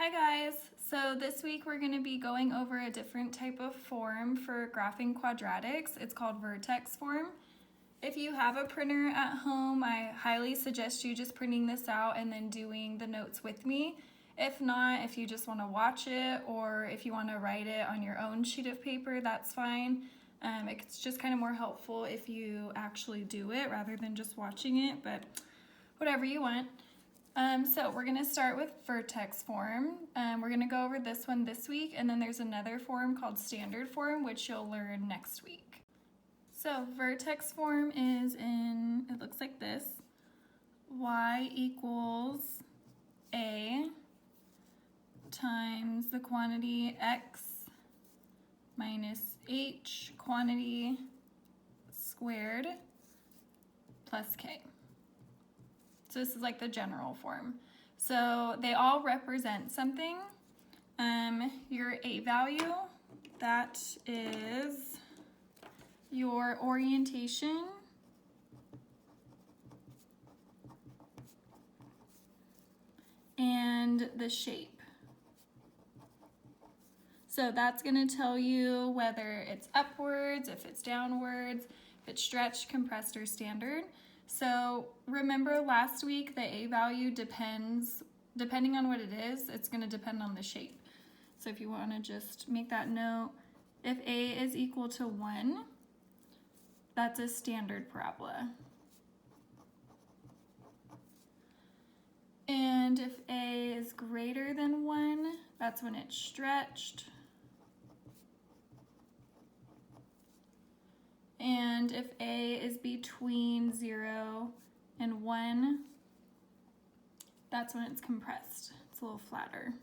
Hi guys! So this week we're going to be going over a different type of form for graphing quadratics. It's called Vertex form. If you have a printer at home, I highly suggest you just printing this out and then doing the notes with me. If not, if you just want to watch it or if you want to write it on your own sheet of paper, that's fine. It's just kind of more helpful if you actually do it rather than just watching it, but whatever you want. So we're going to start with vertex form. We're going to go over this one this week, and then there's another form called standard form, which you'll learn next week. So vertex form is it looks like this. Y equals A times the quantity X minus H quantity squared plus K. So this is like the general form. So they all represent something. Your A value, that is your orientation. And the shape. So that's going to tell you whether it's upwards, if it's downwards, if it's stretched, compressed, or standard. So remember last week the A value depending on what it is, it's going to depend on the shape. So if you want to just make that note, if A is equal to 1, that's a standard parabola. And if A is greater than 1, that's when it's stretched. And if A is between 0 and 1, that's when it's compressed. It's a little flatter.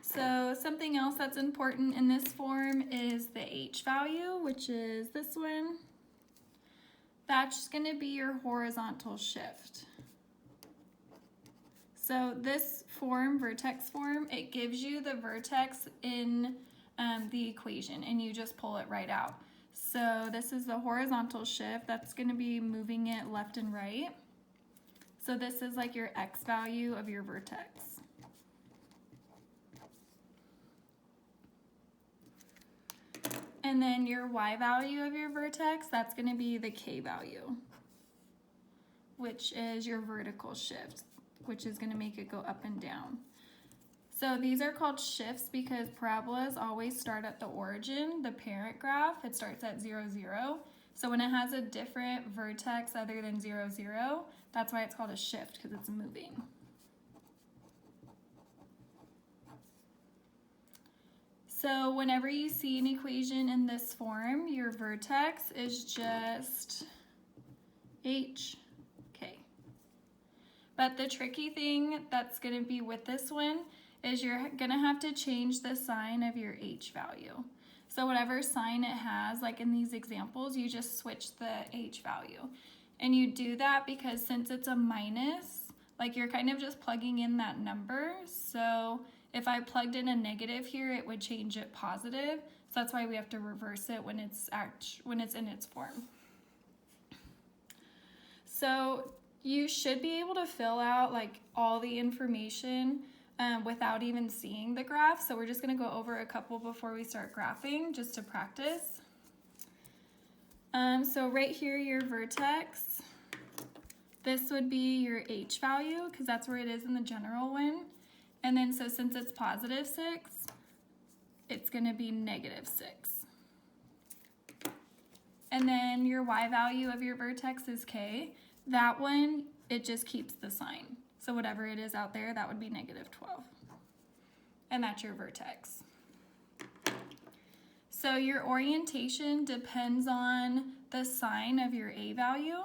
So something else that's important in this form is the H value, which is this one. That's going to be your horizontal shift. So this form, vertex form, it gives you the vertex in the equation, and you just pull it right out. So this is the horizontal shift. That's going to be moving it left and right. So this is like your X value of your vertex. And then your Y value of your vertex, that's going to be the K value, which is your vertical shift, which is going to make it go up and down. So these are called shifts because parabolas always start at the origin, the parent graph. It starts at 0, 0. So when it has a different vertex other than 0, 0, that's why it's called a shift, because it's moving. So whenever you see an equation in this form, your vertex is just H, K. But the tricky thing that's going to be with this one is you're going to have to change the sign of your H value. So whatever sign it has, like in these examples, you just switch the H value. And you do that because since it's a minus, like you're kind of just plugging in that number. So if I plugged in a negative here, it would change it positive. So that's why we have to reverse it when it's in its form. So you should be able to fill out like all the information without even seeing the graph. So we're just going to go over a couple before we start graphing just to practice. So right here, your vertex, this would be your H value because that's where it is in the general one. And then so since it's positive 6, it's going to be negative 6. And then your Y value of your vertex is K. That one, it just keeps the sign. So whatever it is out there, that would be negative 12. And that's your vertex. So your orientation depends on the sign of your A value.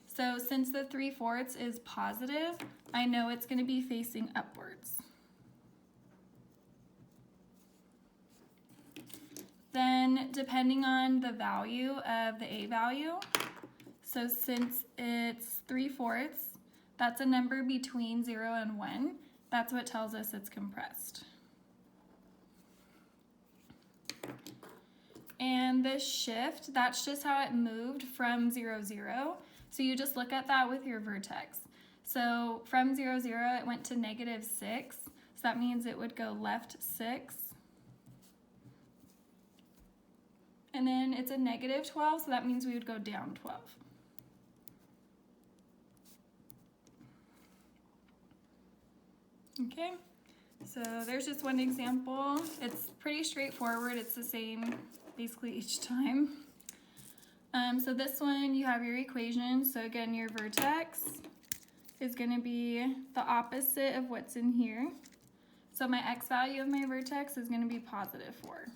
So since the 3/4 is positive, I know it's going to be facing upwards. Then depending on the value of the A value, so since it's 3/4, that's a number between 0 and 1. That's what tells us it's compressed. And this shift, that's just how it moved from 0, 0. So you just look at that with your vertex. So from 0, 0, it went to -6. So that means it would go left 6. And then it's a -12, so that means we would go down 12. Okay, so there's just one example. It's pretty straightforward. It's the same basically each time. So this one, you have your equation. So again, your vertex is going to be the opposite of what's in here. So my x value of my vertex is going to be +4.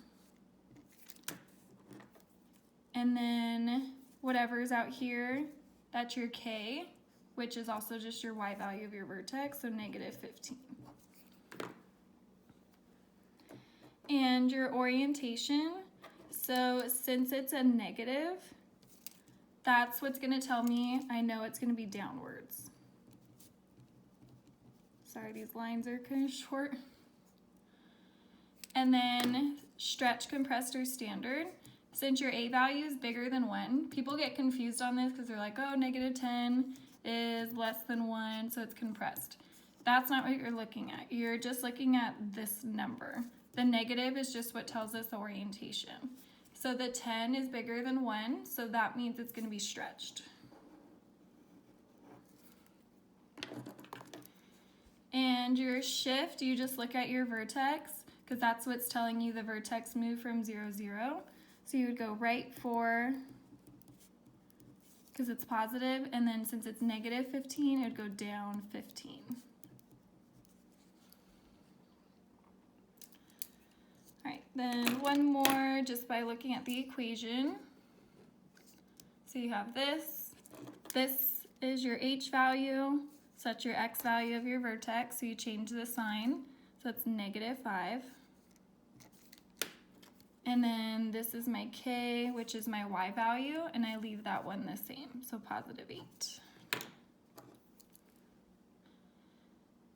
And then whatever's out here, that's your k, which is also just your y value of your vertex, so -15. And your orientation, so since it's a negative, that's what's going to tell me I know it's going to be downwards. Sorry, these lines are kind of short. And then stretch, compressed, or standard. Since your a value is bigger than 1, people get confused on this because they're like, oh, -10 is less than 1, so it's compressed. That's not what you're looking at. You're just looking at this number. The negative is just what tells us the orientation. So the 10 is bigger than 1, so that means it's going to be stretched. And your shift, you just look at your vertex, because that's what's telling you the vertex moved from 0, 0. So you would go right 4, because it's positive, and then since it's -15, it would go down 15. All right, then one more just by looking at the equation. So you have this. This is your h value, so that's your x value of your vertex, so you change the sign, so it's -5. And then this is my k, which is my y value, and I leave that one the same, so +8.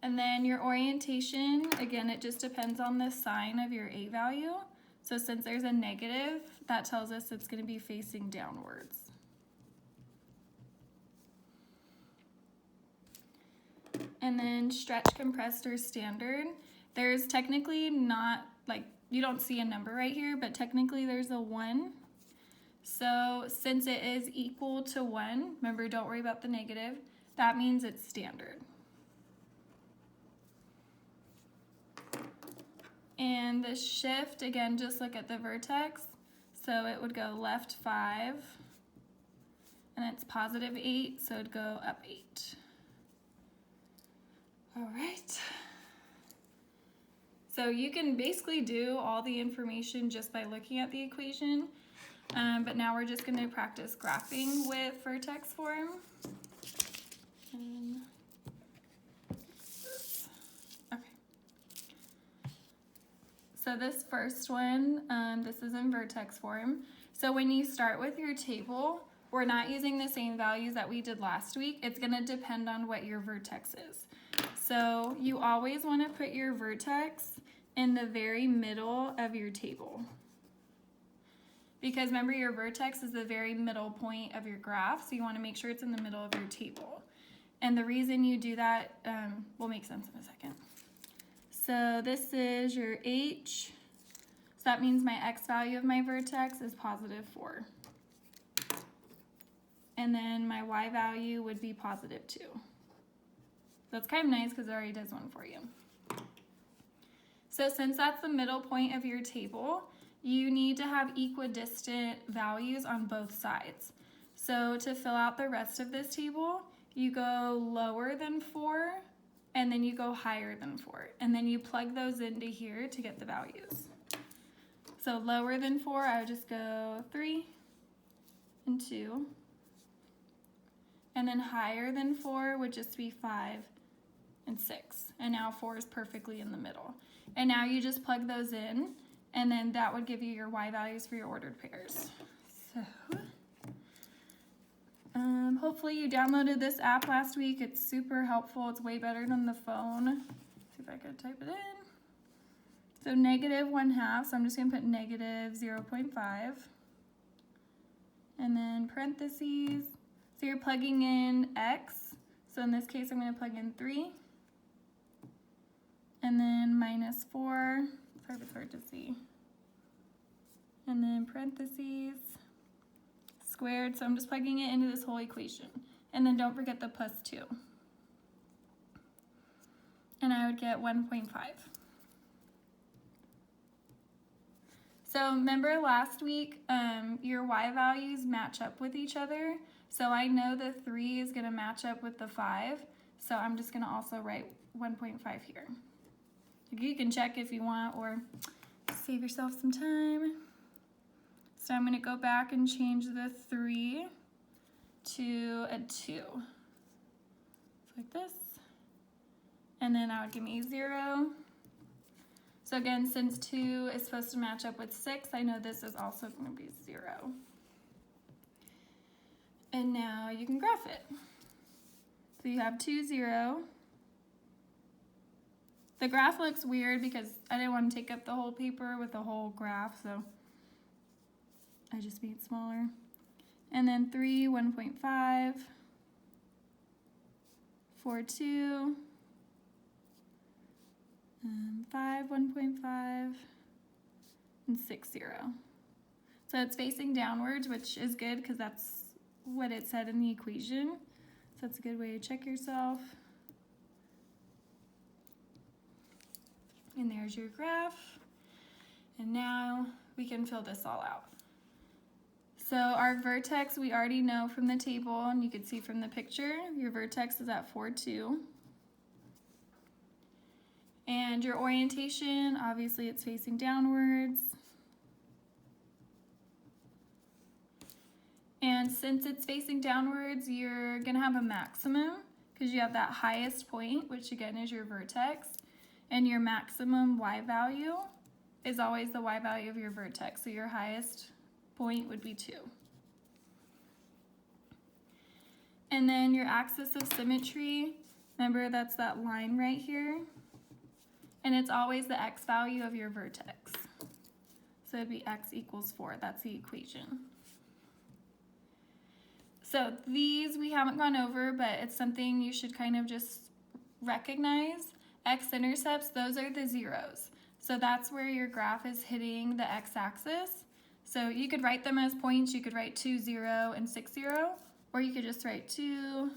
And then your orientation, again, it just depends on the sign of your a value. So since there's a negative, that tells us it's going to be facing downwards. And then stretch, compressed, or standard. There's technically not, like, you don't see a number right here, but technically there's a 1. So since it is equal to 1, remember, don't worry about the negative, that means it's standard. And the shift, again, just look at the vertex. So it would go left 5, and it's +8, so it'd go up 8. All right. So you can basically do all the information just by looking at the equation, but now we're just going to practice graphing with vertex form. Okay. So this first one, this is in vertex form. So when you start with your table, we're not using the same values that we did last week. It's going to depend on what your vertex is. So you always want to put your vertex in the very middle of your table. Because remember, your vertex is the very middle point of your graph, so you want to make sure it's in the middle of your table. And the reason you do that will make sense in a second. So this is your h, so that means my x value of my vertex is +4. And then my y value would be +2. So it's kind of nice because it already does one for you. So since that's the middle point of your table, you need to have equidistant values on both sides. So to fill out the rest of this table, you go lower than 4, and then you go higher than 4. And then you plug those into here to get the values. So lower than 4, I would just go 3 and 2. And then higher than 4 would just be 5 and 6. And now 4 is perfectly in the middle. And now you just plug those in, and then that would give you your y values for your ordered pairs. So, hopefully you downloaded this app last week. It's super helpful. It's way better than the phone. Let's see if I could type it in. So -1/2, so I'm just going to put -0.5. And then parentheses. So you're plugging in x. So in this case, I'm going to plug in 3. And then minus 4. Sorry if it's hard to see. And then parentheses, squared. So I'm just plugging it into this whole equation. And then don't forget the plus 2. And I would get 1.5. So remember last week, your y values match up with each other. So I know the 3 is going to match up with the 5. So I'm just going to also write 1.5 here. You can check if you want or save yourself some time. So I'm going to go back and change the 3 to a 2. Like this. And then that would give me 0. So again, since 2 is supposed to match up with 6, I know this is also going to be 0. And now you can graph it. So you have 2, 0. The graph looks weird because I didn't want to take up the whole paper with the whole graph, so I just made it smaller. And then 3, 1.5, 4, 2, 5, 1.5, and 6, 0. So it's facing downwards, which is good because that's what it said in the equation. So that's a good way to check yourself. And there's your graph. And now we can fill this all out. So our vertex, we already know from the table, and you can see from the picture, your vertex is at 4, 2. And your orientation, obviously it's facing downwards. And since it's facing downwards, you're gonna have a maximum because you have that highest point, which again is your vertex. And your maximum y value is always the y value of your vertex. So your highest point would be 2. And then your axis of symmetry, remember that's that line right here. And it's always the x value of your vertex. So it'd be x equals 4. That's the equation. So these we haven't gone over, but it's something you should kind of just recognize. X-intercepts, those are the zeros. So that's where your graph is hitting the x-axis. So you could write them as points. You could write 2, 0, and 6, 0. Or you could just write 2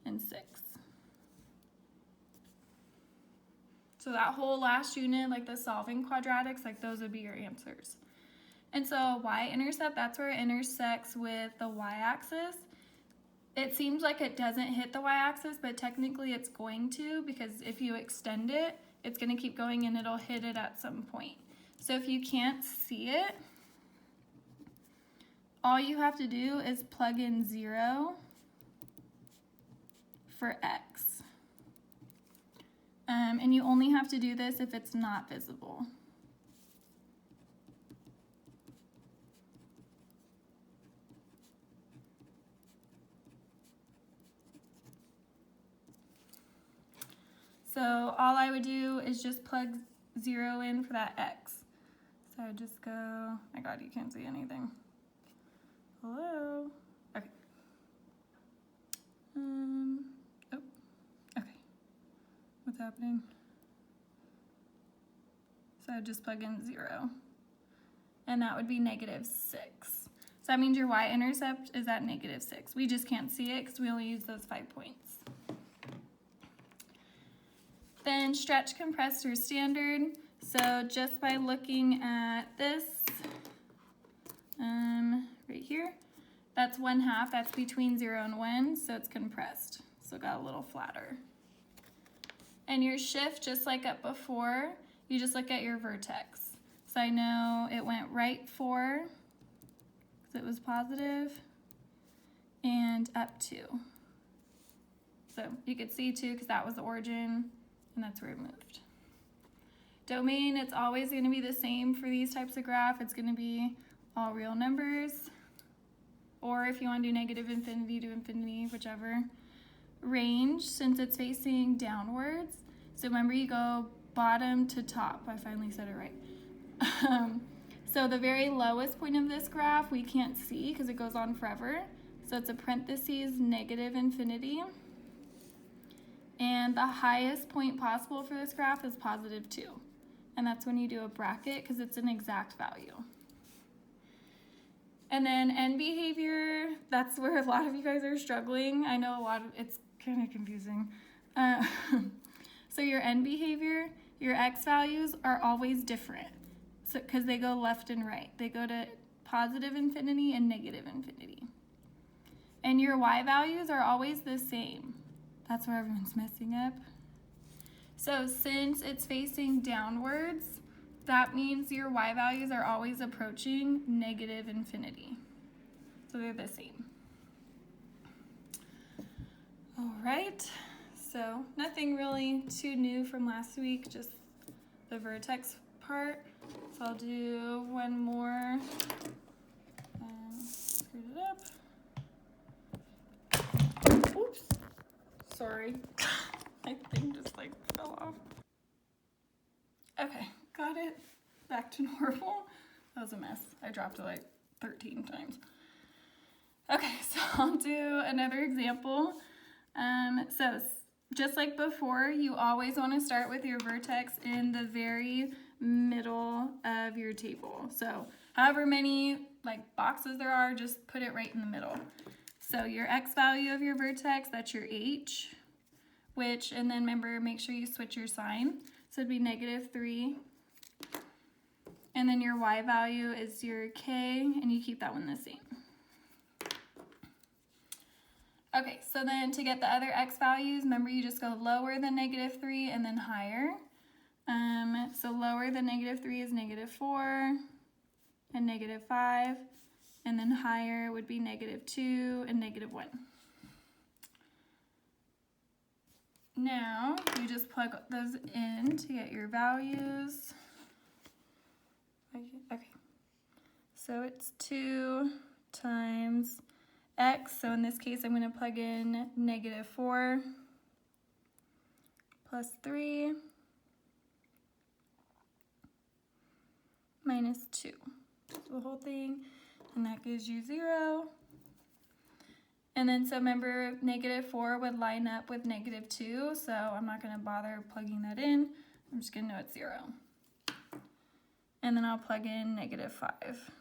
and 6. So that whole last unit, like the solving quadratics, like those would be your answers. And so y-intercept, that's where it intersects with the y-axis. It seems like it doesn't hit the y-axis, but technically it's going to, because if you extend it, it's going to keep going and it'll hit it at some point. So if you can't see it, all you have to do is plug in 0 for x. And you only have to do this if it's not visible. So all I would do is just plug 0 in for that x. So I just go, my God, you can't see anything. Hello? Okay. Oh, okay. What's happening? So I just plug in 0. And that would be -6. So that means your y-intercept is at -6. We just can't see it because we only use those 5 points. Then stretch, compressed, or standard. So just by looking at this, right here, that's 1/2. That's between 0 and 1, so it's compressed. So it got a little flatter. And your shift, just like up before, you just look at your vertex. So I know it went right 4, because it was positive, and up 2. So you could see 2 because that was the origin, and that's where it moved. Domain, it's always going to be the same for these types of graph. It's going to be all real numbers, or if you want to do -infinity to infinity, whichever. Range, since it's facing downwards, so remember you go bottom to top. I finally said it right. So the very lowest point of this graph we can't see because it goes on forever. So it's a parentheses negative infinity. And the highest point possible for this graph is positive 2. And that's when you do a bracket because it's an exact value. And then end behavior, that's where a lot of you guys are struggling. I know it's kind of confusing. So your end behavior, your x values are always different. So because they go left and right. They go to positive infinity and negative infinity. And your y values are always the same. That's where everyone's messing up. So since it's facing downwards, that means your y values are always approaching negative infinity. So they're the same. All right, so nothing really too new from last week, just the vertex part. So I'll do one more. Screwed it up. Oops, sorry. My thing just like fell off. Okay, got it back to normal. That was a mess. I dropped it like 13 times. Okay, so I'll do another example. So just like before, you always want to start with your vertex in the very middle of your table. So however many like boxes there are, just put it right in the middle. So your x value of your vertex, that's your h, which, and then remember, make sure you switch your sign. So it'd be -3. And then your y value is your k, and you keep that one the same. Okay, so then to get the other x values, remember you just go lower than -3 and then higher. So lower than -3 is -4 and -5, and then higher would be -2 and -1. Now you just plug those in to get your values. Okay, so it's 2 times x, so in this case I'm going to plug in -4 plus 3 minus 2. So the whole thing, and that gives you 0. And then so remember, -4 would line up with -2, so I'm not going to bother plugging that in. I'm just going to know it's 0. And then I'll plug in -5.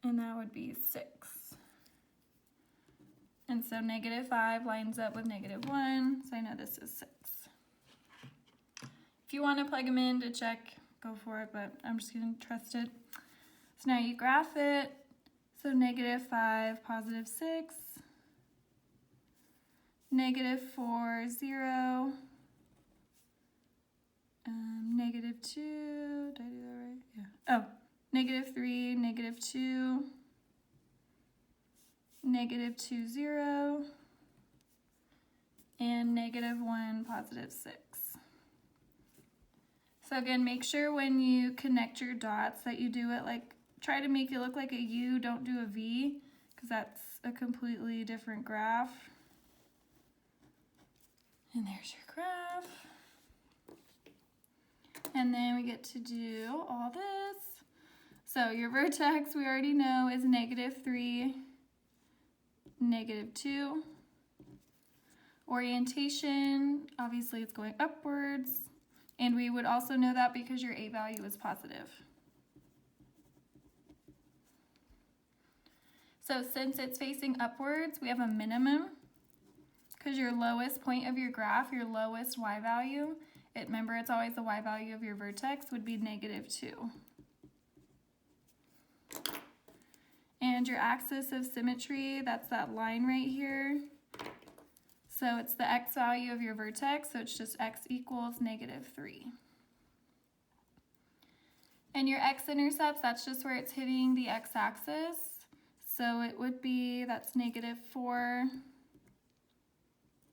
And that would be 6. And so -5 lines up with -1, so I know this is 6. If you want to plug them in to check, go for it, but I'm just going to trust it. So now you graph it. So -5, positive 6, -4, 0, -2, did I do that right? Yeah. Oh, -3, -2, -2, 0, and -1, positive 6. So again, make sure when you connect your dots that you do it like, try to make it look like a U, don't do a V, because that's a completely different graph. And there's your graph. And then we get to do all this. So your vertex, we already know, is -3, -2. Orientation, obviously it's going upwards. And we would also know that because your A value is positive. So since it's facing upwards, we have a minimum. Because your lowest point of your graph, your lowest y value, remember it's always the y value of your vertex, would be -2. And your axis of symmetry, that's that line right here. So it's the x value of your vertex, so it's just x equals -3. And your x-intercepts, that's just where it's hitting the x-axis. So it would be, that's -4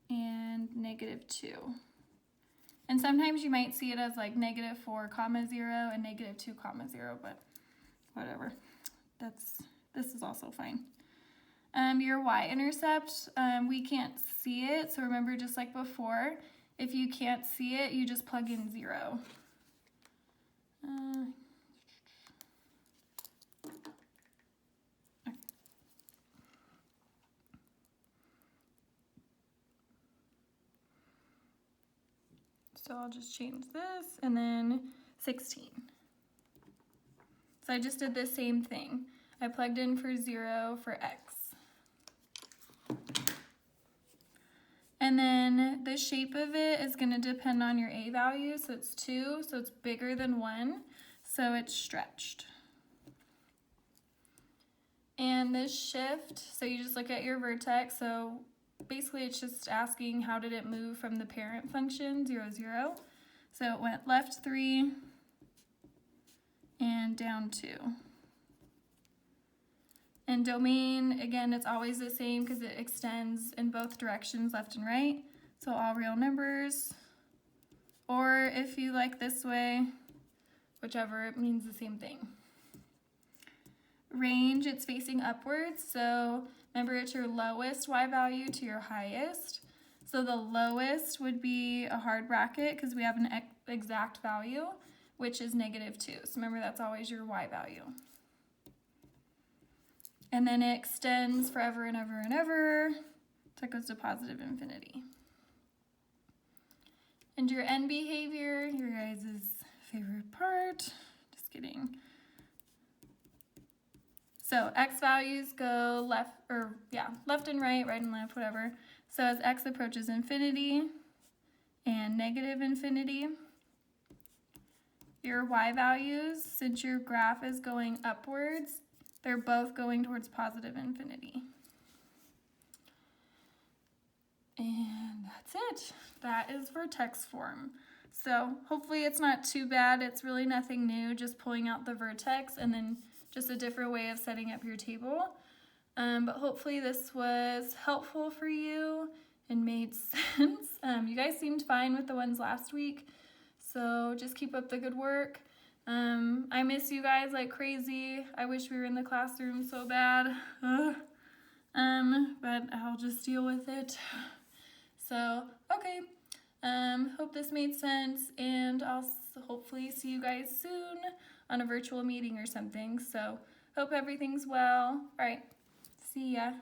and -2. And sometimes you might see it as like -4, 0 and -2, 0, but whatever. This is also fine. Your y-intercept, we can't see it, so remember just like before, if you can't see it, you just plug in 0. So I'll just change this, and then 16. So I just did the same thing. I plugged in for 0 for x. And then the shape of it is going to depend on your a value. So it's 2, so it's bigger than 1, so it's stretched. And this shift, so you just look at your vertex. So basically it's just asking how did it move from the parent function, 0, 0. So it went left 3 and down 2. And domain, again, it's always the same because it extends in both directions, left and right. So all real numbers. Or if you like this way, whichever, it means the same thing. Range, it's facing upwards. So remember, it's your lowest y value to your highest. So the lowest would be a hard bracket because we have an exact value, which is -2. So remember, that's always your y value. And then it extends forever and ever and ever. So it goes to positive infinity. And your end behavior, your guys' favorite part. Just kidding. So x values go left and right, right and left, whatever. So as x approaches infinity and negative infinity, your y values, since your graph is going upwards, they're both going towards positive infinity. And that's it. That is vertex form. So hopefully it's not too bad. It's really nothing new, just pulling out the vertex and then just a different way of setting up your table. But hopefully this was helpful for you and made sense. You guys seemed fine with the ones last week, so just keep up the good work. I miss you guys like crazy. I wish we were in the classroom so bad. But I'll just deal with it. So, okay. Hope this made sense, and I'll hopefully see you guys soon on a virtual meeting or something. So, hope everything's well. All right. See ya.